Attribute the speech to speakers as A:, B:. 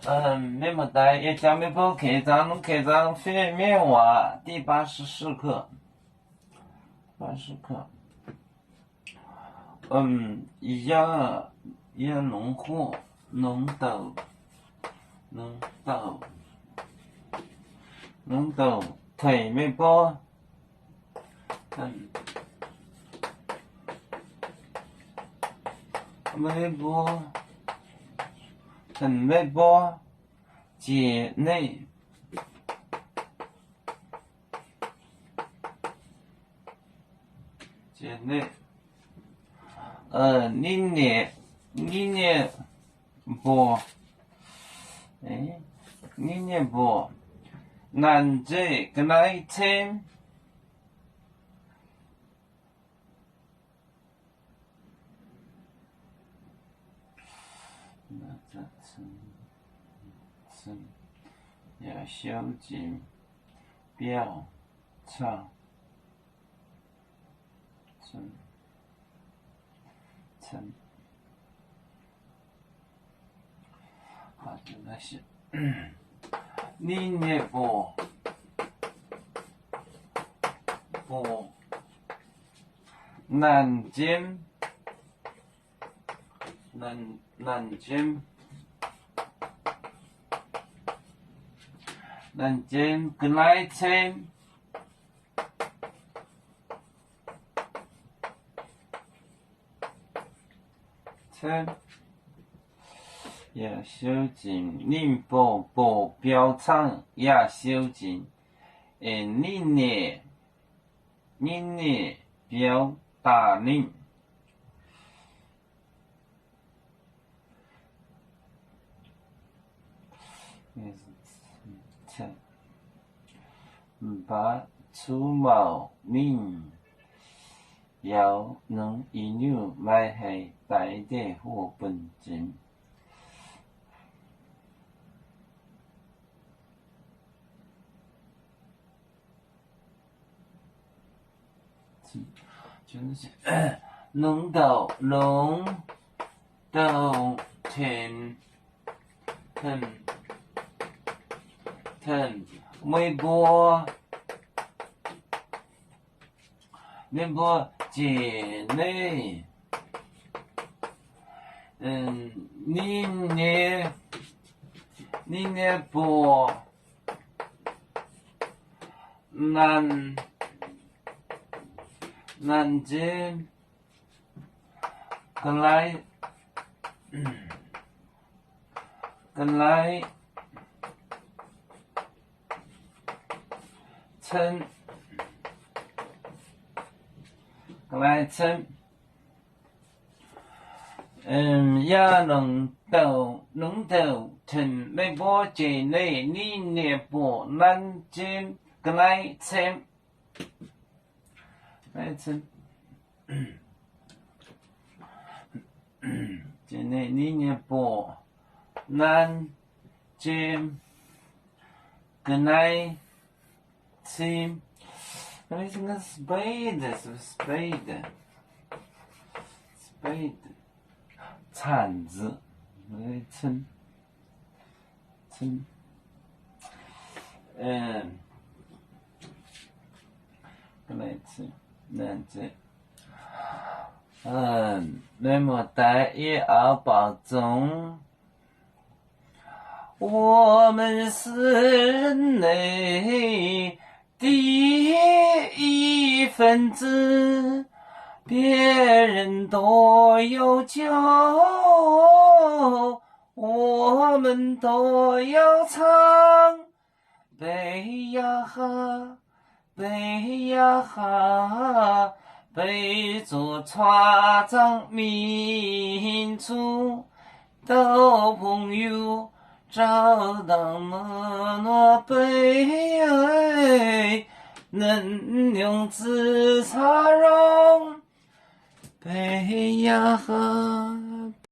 A: 那么大也讲没报开张非面话第84课，80课。一农户农豆腿没报，没报节内你不难这个来听，那这要修剪标唱好的那些你不南京跟来听也修剪宁波标唱也修剪你标大宁把出毛宁要能一扭买系大的货本金就是龙豆田微波节内你不南京跟来称也能豆城没波节内你不南京跟来称节内你不南京跟来称那是个 spade 是 spade 铲子称跟来称南京那么大也要保重我们是人类第一分子别人都有酒我们都要唱背呀哈背着船长民族的朋友找到那背能用紫茶容背呀哈